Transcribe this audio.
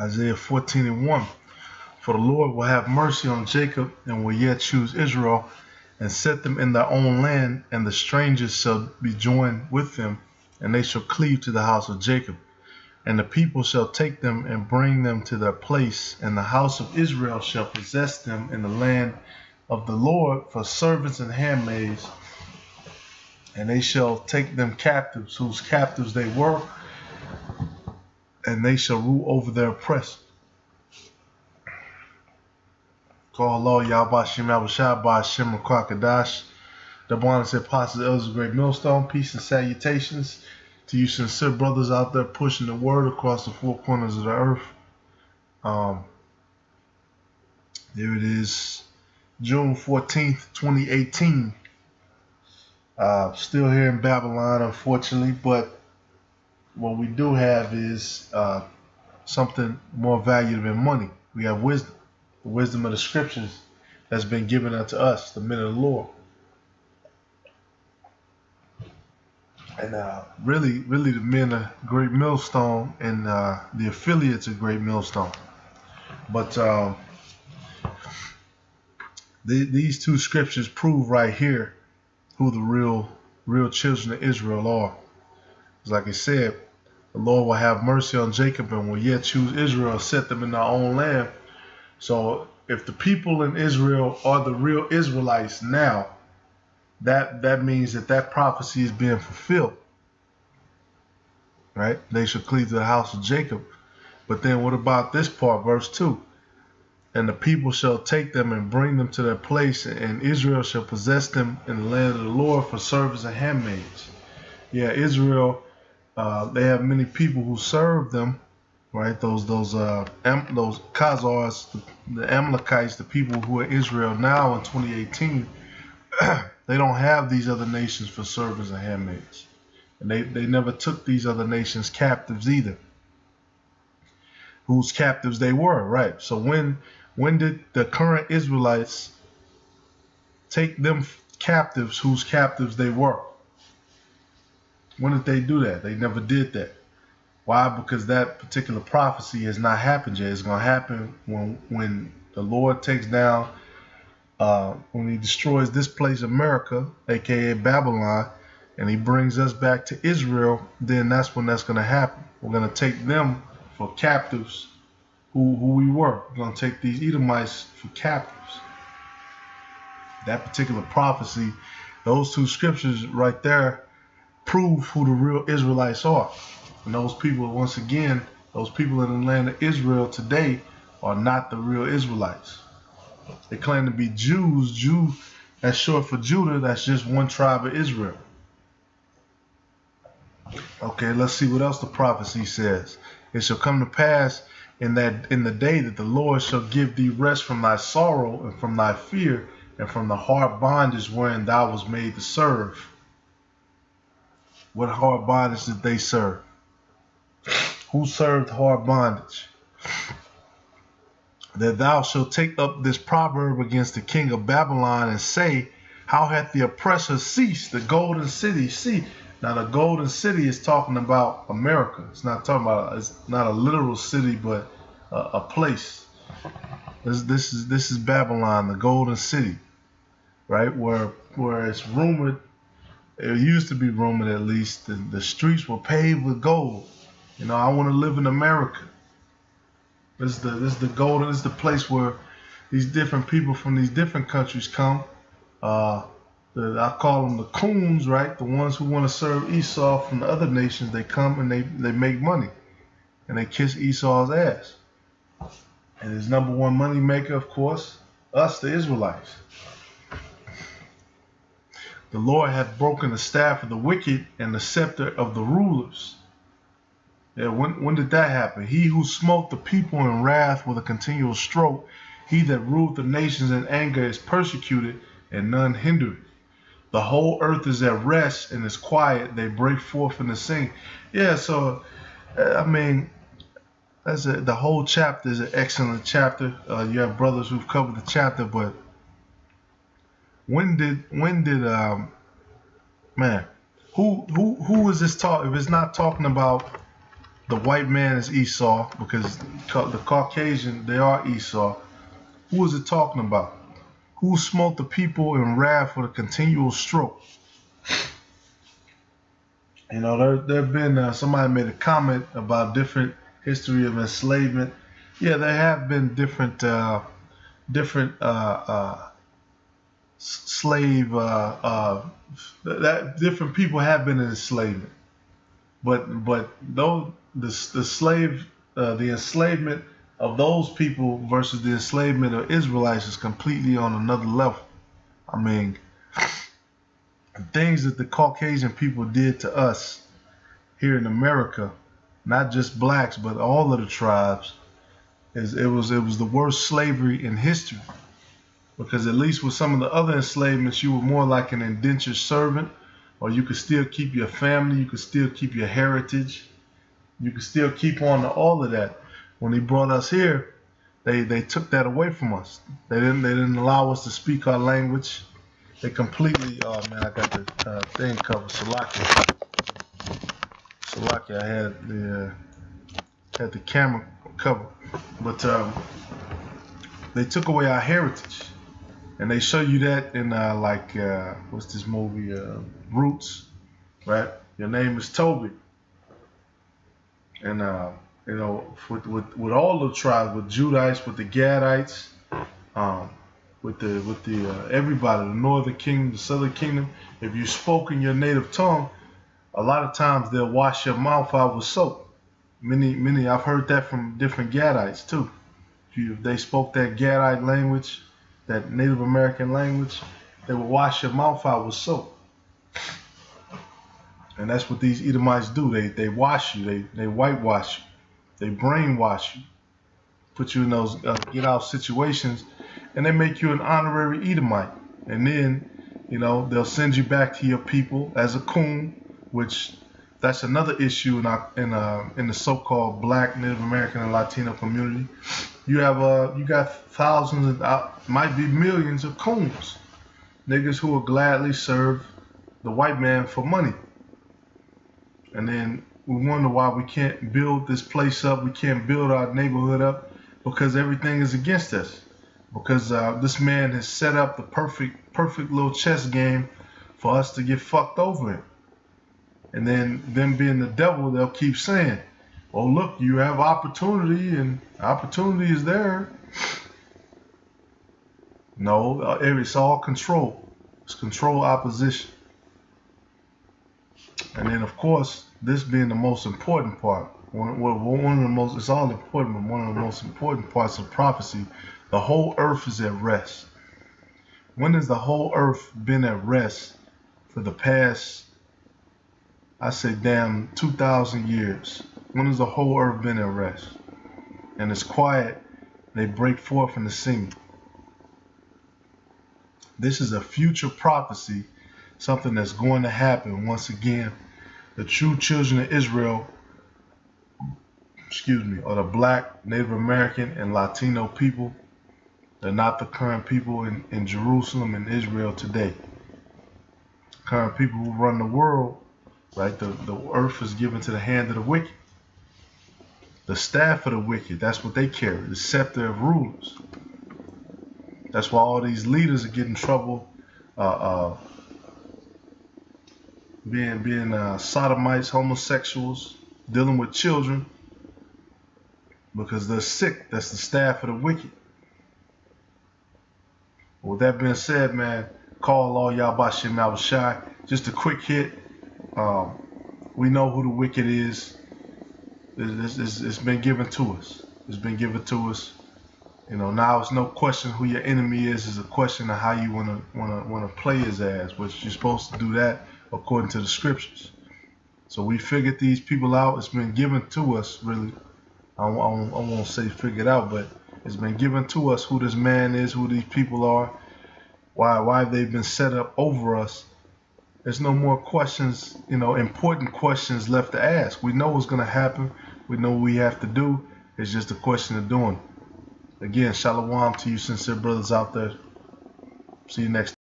Isaiah 14:1. For the Lord will have mercy on Jacob and will yet choose Israel and set them in their own land, and the strangers shall be joined with them, and they shall cleave to the house of Jacob. And the people shall take them and bring them to their place, and the house of Israel shall possess them in the land of the Lord for servants and handmaids. And they shall take them captives, whose captives they were, and they shall rule over their oppressors. Call Allah Yahweh Shem Abishai by Shem Kwakadash. The Bwana said, Apostles, Elders of Great Millstone, peace and salutations to you sincere brothers out there pushing the word across the four corners of the earth. There it is, June 14th, 2018. Still here in Babylon, unfortunately, but what we do have is something more valuable than money. We have wisdom, the wisdom of the scriptures that's been given unto us, the men of the Lord. And really the men of Great Millstone and the affiliates of Great Millstone. But these two scriptures prove right here who the real children of Israel are. It's like it said, the Lord will have mercy on Jacob and will yet choose Israel and set them in their own land. So if the people in Israel are the real Israelites now, that means that prophecy is being fulfilled, right? They shall cleave to the house of Jacob. But then what about this part, verse 2? And the people shall take them and bring them to their place, and Israel shall possess them in the land of the Lord for servants and handmaids. Yeah, Israel, they have many people who serve them, right? Those Khazars, the Amalekites, the people who are Israel now in 2018. They don't have these other nations for servants and handmaids. And they never took these other nations captives either. Whose captives they were, right? So when did the current Israelites take them captives whose captives they were? When did they do that? They never did that. Why? Because that particular prophecy has not happened yet. It's going to happen when the Lord takes down, when he destroys this place, America, aka Babylon, and he brings us back to Israel. Then that's when that's going to happen. We're going to take them for captives who we were. We're going to take these Edomites for captives. That particular prophecy, those two scriptures right there prove who the real Israelites are. And those people, once again, those people in the land of Israel today are not the real Israelites. They claim to be Jews. Jew, that's short for Judah. That's just one tribe of Israel. Okay, let's see what else the prophecy says. It shall come to pass in the day that the Lord shall give thee rest from thy sorrow and from thy fear and from the hard bondage wherein thou was made to serve. What hard bondage did they serve? Who served hard bondage? That thou shalt take up this proverb against the king of Babylon and say, how hath the oppressor ceased, the golden city? See, now the golden city is talking about America. It's not talking about, it's not a literal city, but a place. This is Babylon, the golden city, right? Where it's rumored, it used to be rumored at least, the streets were paved with gold. You know, I want to live in America. This is the golden. This is the place where these different people from these different countries come. I call them the coons, right? The ones who want to serve Esau from the other nations. They come and they make money, and they kiss Esau's ass. And his number one money maker, of course, us, the Israelites. The Lord hath broken the staff of the wicked and the scepter of the rulers. Yeah, when did that happen? He who smote the people in wrath with a continual stroke, he that ruled the nations in anger is persecuted, and none hindered. The whole earth is at rest and is quiet. They break forth and sing. Yeah, so I mean, the whole chapter is an excellent chapter. You have brothers who've covered the chapter, but when did man, who is this talk? If it's not talking about the white man is Esau because the Caucasian, they are Esau. Who is it talking about? Who smote the people in wrath with a continual stroke? You know, there have been, somebody made a comment about different history of enslavement. Yeah, there have been different slave, that different people have been in enslavement. But though the enslavement of those people versus the enslavement of Israelites is completely on another level. I mean, things that the Caucasian people did to us here in America, not just blacks but all of the tribes, it was the worst slavery in history. Because at least with some of the other enslavements, you were more like an indentured servant, or you could still keep your family, you could still keep your heritage, you could still keep on to all of that. When he brought us here, they took that away from us. They didn't allow us to speak our language. They completely, oh man, I got the thing covered. Salakia, I had the camera covered, but they took away our heritage, and they show you that in what's this movie, Roots, right? Your name is Toby, and you know, with all the tribes, with Judites, with the Gadites, with the everybody, the northern kingdom, the southern kingdom, if you spoke in your native tongue, a lot of times they'll wash your mouth out with soap. Many, I've heard that from different Gadites too. If they spoke that Gadite language, that Native American language, they would wash your mouth out with soap. And that's what these Edomites do. They wash you. They whitewash you. They brainwash you. Put you in those get out situations, and they make you an honorary Edomite. And then, you know, they'll send you back to your people as a coon, which that's another issue in the so-called Black, Native American, and Latino community. You got thousands, might be millions of coons, niggas who will gladly serve the white man for money. And then we wonder why we can't build this place up, we can't build our neighborhood up, because everything is against us. Because this man has set up the perfect little chess game for us to get fucked over in. And then them being the devil, they'll keep saying, oh look, you have opportunity, and opportunity is there. No, it's all control. It's control opposition. And then of course, this being the most important part, one of the most, it's all important, but one of the most important parts of prophecy, the whole earth is at rest. When has the whole earth been at rest for the past, I say damn 2,000 years? When has the whole earth been at rest? And it's quiet, they break forth into singing. This is a future prophecy, something that's going to happen once again. The true children of Israel, are the Black, Native American, and Latino people. They're not the current people in Jerusalem and Israel today. Current people who run the world, right? The earth is given to the hand of the wicked. The staff of the wicked, that's what they carry, the scepter of rulers. That's why all these leaders are getting in trouble, being sodomites, homosexuals, dealing with children, because they're sick. That's the staff of the wicked. With that being said, man, call all y'all Bashim Yahushai. Just a quick hit. We know who the wicked is. It's been given to us. It's been given to us. You know, now it's no question who your enemy is. It's a question of how you wanna play his ass, which you're supposed to do that according to the scriptures. So we figured these people out. It's been given to us, really. I won't say figured out, but it's been given to us who this man is, who these people are, why they've been set up over us. There's no more questions, important questions left to ask. We know what's going to happen. We know what we have to do. It's just a question of doing it. Again, shalom to you sincere brothers out there. See you next time.